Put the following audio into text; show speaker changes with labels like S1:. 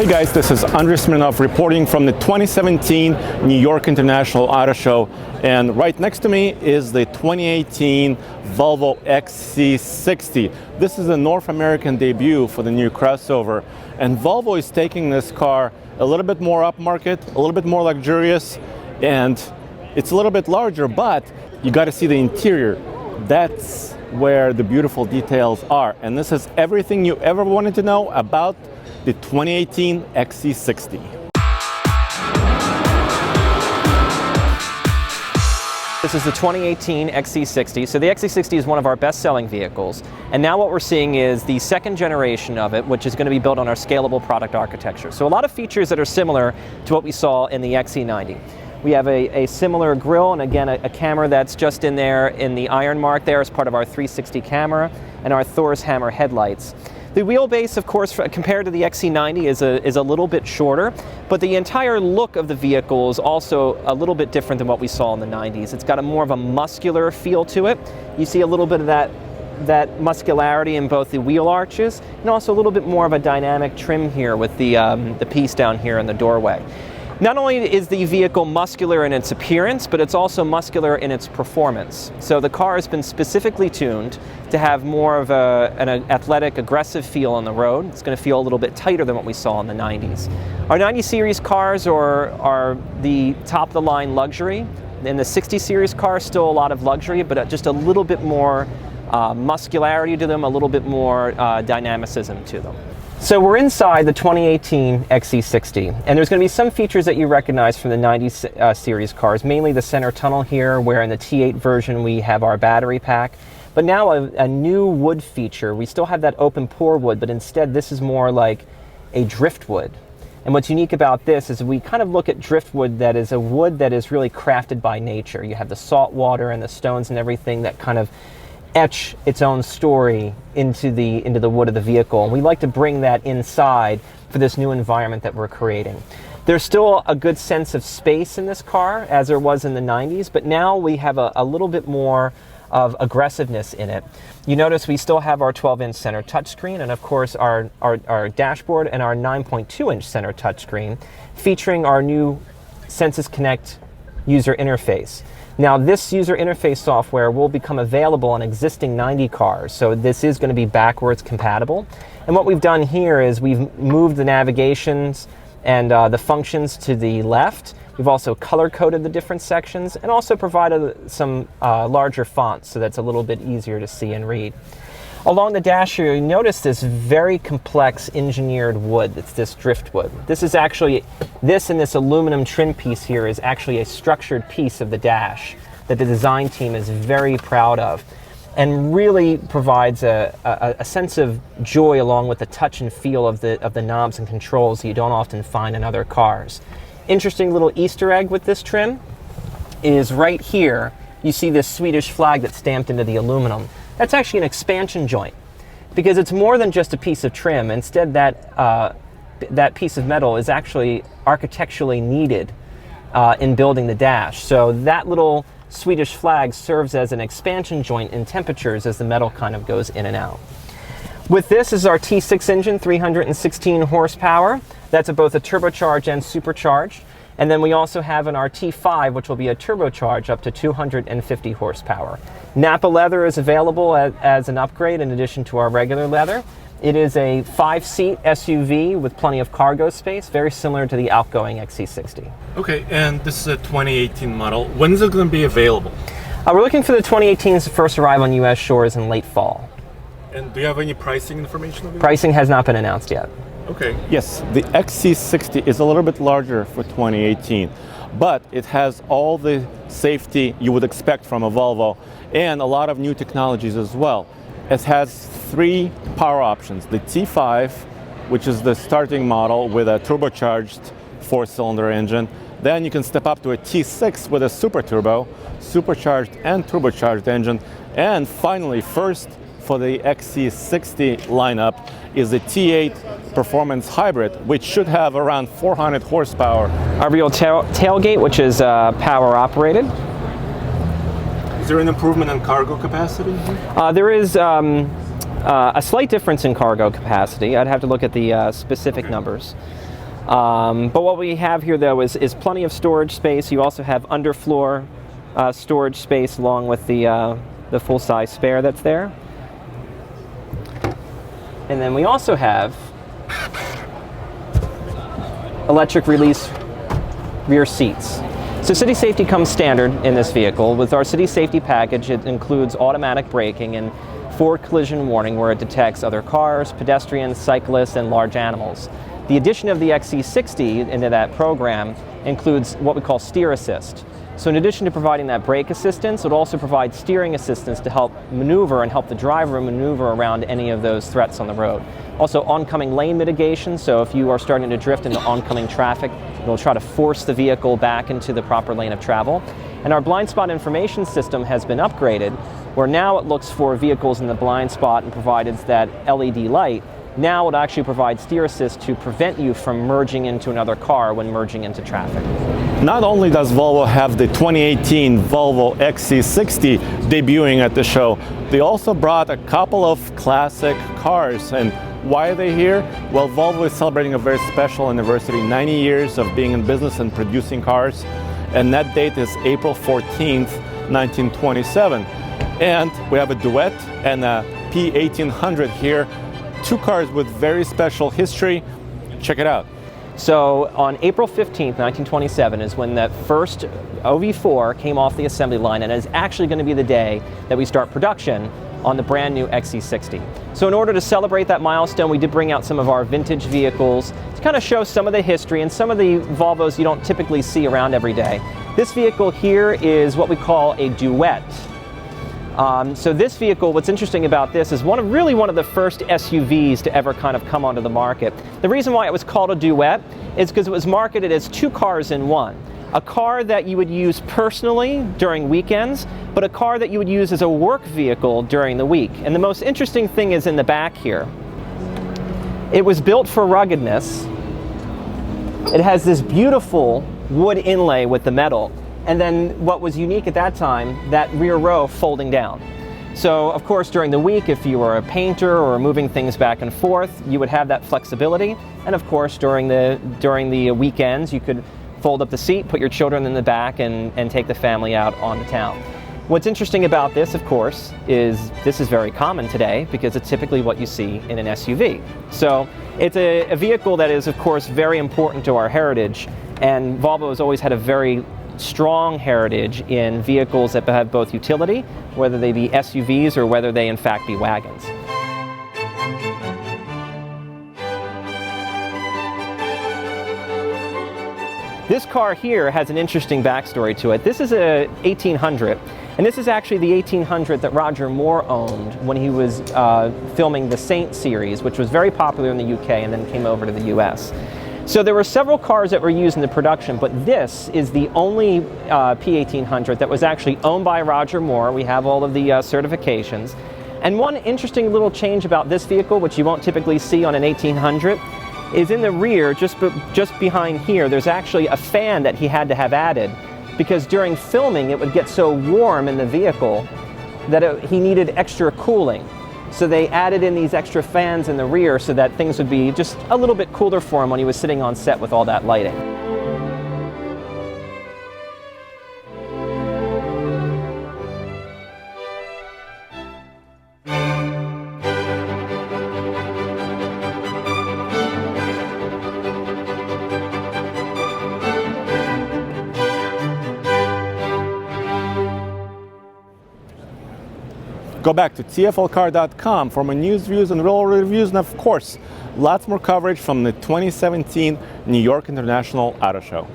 S1: Hey guys, this is Andrei Smirnov reporting from the 2017 New York International Auto Show, and right next to me is the 2018 Volvo XC60. This is a North American debut for the new crossover, and Volvo is taking this car a little bit more upmarket, a little bit more luxurious, and it's a little bit larger, but you got to see the interior. That's where the beautiful details are, and this is everything you ever wanted to know about the 2018 XC60.
S2: This is the 2018 XC60. So the XC60 is one of our best-selling vehicles, and now what we're seeing is the second generation of it, which is going to be built on our scalable product architecture. So a lot of features that are similar to what we saw in the XC90. We have a similar grille, and again a camera that's just in there in the iron mark there as part of our 360 camera, and our Thor's hammer headlights. The wheelbase, of course, compared to the XC90 is a little bit shorter, but the entire look of the vehicle is also a little bit different than what we saw in the 90s. It's got a more of a muscular feel to it. You see a little bit of that muscularity in both the wheel arches, and also a little bit more of a dynamic trim here with the piece down here in the doorway. Not only is the vehicle muscular in its appearance, but it's also muscular in its performance. So the car has been specifically tuned to have more of an athletic, aggressive feel on the road. It's going to feel a little bit tighter than what we saw in the 90s. Our 90 series cars are the top-of-the-line luxury. In the 60 series cars, still a lot of luxury, but just a little bit more muscularity to them, a little bit more dynamicism to them. So we're inside the 2018 XC60, and there's going to be some features that you recognize from the 90 series cars, mainly the center tunnel here, where in the T8 version we have our battery pack. But now a new wood feature. We still have that open pore wood, but instead this is more like a driftwood. And what's unique about this is we kind of look at driftwood that is a wood that is really crafted by nature. You have the salt water and the stones and everything that kind of etch its own story into the wood of the vehicle, and we like to bring that inside for this new environment that we're creating. There's still a good sense of space in this car as there was in the 90s, but now we have a little bit more of aggressiveness in it. You notice we still have our 12-inch center touchscreen, and of course our dashboard and our 9.2-inch center touchscreen, featuring our new Sensus Connect user interface. Now this user interface software will become available on existing 90 cars, so this is going to be backwards compatible. And what we've done here is we've moved the navigations and the functions to the left. We've also color-coded the different sections and also provided some larger fonts so that's a little bit easier to see and read. Along the dash here, you notice this very complex engineered wood. It's this driftwood. This is actually, this aluminum trim piece here is actually a structured piece of the dash that the design team is very proud of, and really provides a sense of joy along with the touch and feel of the knobs and controls that you don't often find in other cars. Interesting little Easter egg with this trim is right here. You see this Swedish flag that's stamped into the aluminum. That's actually an expansion joint, because it's more than just a piece of trim. Instead, that piece of metal is actually architecturally needed in building the dash. So that little Swedish flag serves as an expansion joint in temperatures as the metal kind of goes in and out. With this is our T6 engine, 316 horsepower. That's both a turbocharged and supercharged. And then we also have an T5, which will be a turbocharge up to 250 horsepower. Nappa leather is available as an upgrade in addition to our regular leather. It is a 5-seat SUV with plenty of cargo space, very similar to the outgoing XC60.
S1: Okay, and this is a 2018 model. When is it going to be available?
S2: We're looking for the 2018's first arrive on U.S. shores in late fall.
S1: And do you have any pricing information available?
S2: Pricing has not been announced yet.
S1: Okay. Yes, the XC60 is a little bit larger for 2018, but it has all the safety you would expect from a Volvo and a lot of new technologies as well. It has 3 power options. The T5, which is the starting model with a turbocharged 4-cylinder engine. Then you can step up to a T6 with a super turbo, supercharged and turbocharged engine. And finally, first for the XC60 lineup is the T8 Performance Hybrid, which should have around 400 horsepower.
S2: Our real tailgate, which is power operated.
S1: Is there an improvement in cargo capacity?
S2: There is a slight difference in cargo capacity. I'd have to look at the specific numbers. But what we have here, though, is plenty of storage space. You also have underfloor storage space along with the full-size spare that's there. And then we also have electric release rear seats. So city safety comes standard in this vehicle. With our city safety package, it includes automatic braking and forward collision warning, where it detects other cars, pedestrians, cyclists, and large animals. The addition of the XC60 into that program includes what we call steer assist. So in addition to providing that brake assistance, it also provides steering assistance to help maneuver and help the driver maneuver around any of those threats on the road. Also oncoming lane mitigation, so if you are starting to drift into oncoming traffic, it will try to force the vehicle back into the proper lane of travel. And our blind spot information system has been upgraded, where now it looks for vehicles in the blind spot and provides that LED light. Now it actually provides steer assist to prevent you from merging into another car when merging into traffic.
S1: Not only does Volvo have the 2018 Volvo XC60 debuting at the show, they also brought a couple of classic cars. And why are they here? Well, Volvo is celebrating a very special anniversary, 90 years of being in business and producing cars. And that date is April 14th, 1927. And we have a Duet and a P1800 here. Two cars with very special history. Check it out.
S2: So on April 15th, 1927 is when that first OV4 came off the assembly line, and is actually going to be the day that we start production on the brand new XC60. So in order to celebrate that milestone, we did bring out some of our vintage vehicles to kind of show some of the history and some of the Volvos you don't typically see around every day. This vehicle here is what we call a Duet. So this vehicle, what's interesting about this is really one of the first SUVs to ever kind of come onto the market. The reason why it was called a Duet is because it was marketed as two cars in one. A car that you would use personally during weekends, but a car that you would use as a work vehicle during the week. And the most interesting thing is in the back here. It was built for ruggedness. It has this beautiful wood inlay with the metal. And then what was unique at that time, that rear row folding down. So of course during the week, if you were a painter or moving things back and forth, you would have that flexibility. And of course during the weekends, you could fold up the seat, put your children in the back, and take the family out on the town. What's interesting about this, of course, is this is very common today because it's typically what you see in an SUV. So it's a vehicle that is, of course, very important to our heritage, and Volvo has always had a very strong heritage in vehicles that have both utility, whether they be SUVs or whether they in fact be wagons. This car here has an interesting backstory to it. This is a 1800, and this is actually the 1800 that Roger Moore owned when he was filming the Saint series, which was very popular in the UK and then came over to the US. So there were several cars that were used in the production, but this is the only P1800 that was actually owned by Roger Moore. We have all of the certifications. And one interesting little change about this vehicle, which you won't typically see on an 1800, is in the rear, just behind here, there's actually a fan that he had to have added, because during filming it would get so warm in the vehicle that he needed extra cooling. So they added in these extra fans in the rear so that things would be just a little bit cooler for him when he was sitting on set with all that lighting.
S1: Go back to tflcar.com for more news, views, and real reviews, and of course, lots more coverage from the 2017 New York International Auto Show.